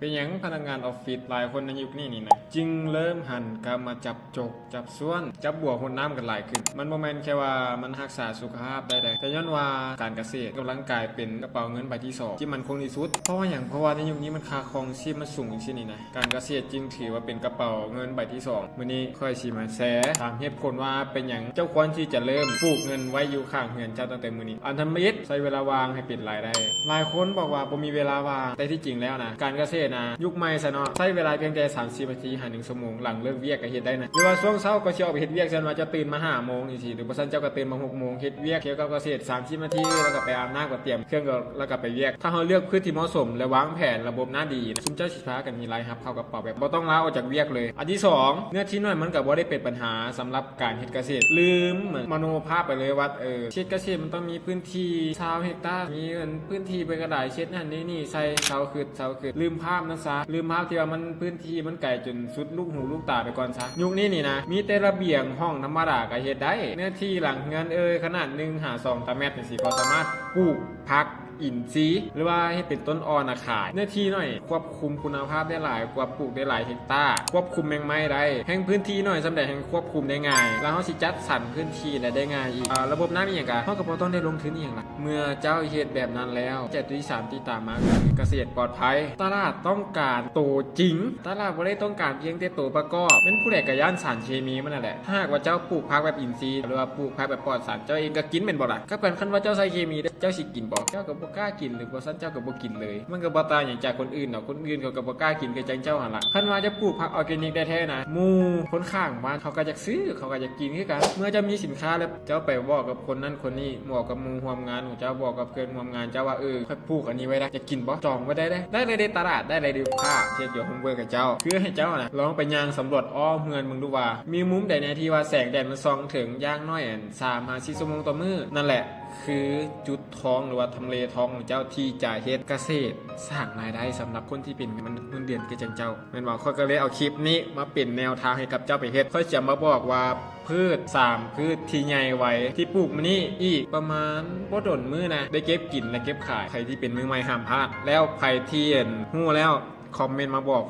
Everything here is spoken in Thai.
เป็นอย่างพนักงานออฟฟิศหลายคนในยุคนี้นี่นะจึงเริ่มหันกลับมาจับจกจับส่วนจับบัวหนน้ำกันหลายขึ้นมันบ่แม่นแค่ว่ามันรักษาสุขภาพได้แต่ย้อนว่าการเกษตรกำลังกลายเป็นกระเป๋าเงินใบที่2ที่มันคงที่สุดเพราะว่าในยุคนี้มันค่าครองชีพมันสูงอย่างเช่นนี้นะการเกษตรจึงถือว่าเป็นกระเป๋าเงินใบที่2มื้อนี้ค่อยสิมาแชร์ตามเหตุผลว่าเป็นอย่างเจ้าควรที่จะเริ่มปลูกเงินไว้อยู่ข้างเฮือนเจ้าตั้งแต่มื้อนี้อันทำมิตรใช้เวลาวางให้เป็นรายได้หลายคนบอกว่าบ่มีเวลาวางแต่ที่จริงแล้วนะการเกษตรนะยุคใหม่ซะเนาะใช้เวลาเพียงแค่30นาทีหา1ชั่วโมงหลังเลิกเวียกก็เฮ็ดได้นะหรือว่าช่วงเช้าก็สิออกไปเฮ็ดเวียกซั่นว่าจะตื่นมา5โมงจังซี่หรือบ่ซั่นเจ้าก็ตื่นมา6โมงเฮ็ดเวียกเกี่ยวกับเกษตร30นาทีแล้วก็ไปอาบน้ำก็เตรียมเครื่องแล้วก็ไปเวียกถ้าเฮาเลือกพืชที่เหมาะสมและวางแผนระบบหน้าดีซุมเจ้าสิพากันมีรายรับเข้ากระเป๋าแบบบ่ต้องลาออกจากเวียกเลยอันที่2เนื้อที่น้อยมันก็บ่ได้เป็นปัญหาสำหรับการเฮ็ดเกษตรลืมเหมือนมโนภาพไปเลยว่าเฮ็ดเกษตรมันต้องมีพื้นที่20เฮกตาร์มีพื้นที่ไปกระดาษเช็ดนั่นนี่ใส่เสาคือลืมภาพนั้นซะลืมภาพที่ว่ามันพื้นที่มันไกลจนสุดลูกหูลูกตาไปก่อนซะยุคนี้นี่นะมีแต่ระเบียงห้องธรรมดาก็เฮ็ดได้เนื้อที่หลังเงินขนาด1/2 ตารางเมตรจังซี่ก็สามารถปลูกผักอินทรีย์หรือว่าให้เป็นต้นอ่อนขายเนื้อที่หน่อยควบคุมคุณภาพได้หลายกว่าปลูกได้หลายเฮกตาร์ควบคุมแมงไม้ได้แห่งพื้นที่หน่อยสำหรับแห่งควบคุมได้ง่ายแล้วเฮาสิจัดสรรพื้นที่ได้ง่ายอีกระบบน้ำอีหยังก็เฮาก็บ่ต้องได้ลงทุนอีหยังล่ะเมื่อเจ้าเฮ็ดแบบนั้นแล้วแต่ตัวที่3ที่ตามมาคือเกษตรปลอดภัยตลาดต้องการโตจริงตลาดบ่ได้ต้องการเพียงแต่โตประกอบเป็นผู้ใดก็ย่านสารเคมีมันนั่นแหละถ้าหากว่าเจ้าปลูกผักแบบอินทรีย์หรือว่าปลูกผักแบบปลอดสารเจ้าเองก็กินแม่นบ่ล่ะก็เป็นคันว่าเจ้าใส่เคมีเจ้าสิกินบ่เจ้าก็บ่กล้ากินหรือบ่ซั่นเจ้าก็บ่กินเลยมันก็บ่ต่างหยังจากคนอื่นดอกคนอื่นเขาก็บ่กล้ากินคือจังเจ้าหั่นล่ะคันว่าจะปลูกผักออร์แกนิกได้แท้นะหมู่คนข้างบ้านเขาก็อยากซื้อเขาก็อยากกินคือกันเมื่อจะมีสินค้าแล้วเจ้าไปบอกกับคนนั้นคนนี้บอกกับหมู่ร่วมงานของเจ้าบอกกับเพื่อนร่วมงานเจ้าว่าค่อยปลูกอันนี้ไว้ได้จะกินบ่จองไว้ได้เลยในตลาดได้เลยลูกค้าเช็คอยู่โฮมเวิร์กกับเจ้าคือให้เจ้านะลองไปย่างสำรวจอ้อมเฮือนมึงดูว่ามีมุมใดในที่ว่าแสงแดดมันส่องถึงย่างน้อย3-4 ชั่วโมงต่อมื้อนั่นแหละคือจุดทองหรือว่าทำเลทองของเจ้าที่จะเฮ็ดเกษตรสร้างรายได้สำหรับคนที่เป็นเงินเดือนคือจังเจ้าแม่นว่าข้อยก็เลยเอาคลิปนี้มาเป็นแนวทางให้กับเจ้าไปเฮ็ดค่อยจะมาบอกว่าพืช3พืชที่ใหญ่ไว้ที่ปลูกมานี่อีกประมาณบ่ดนมื้อนะได้เก็บกินและเก็บขายใครที่เป็นมือใหม่ห้ามพลาดแล้วใครที่ฮู้แล้วคอมเมนต์มาบอก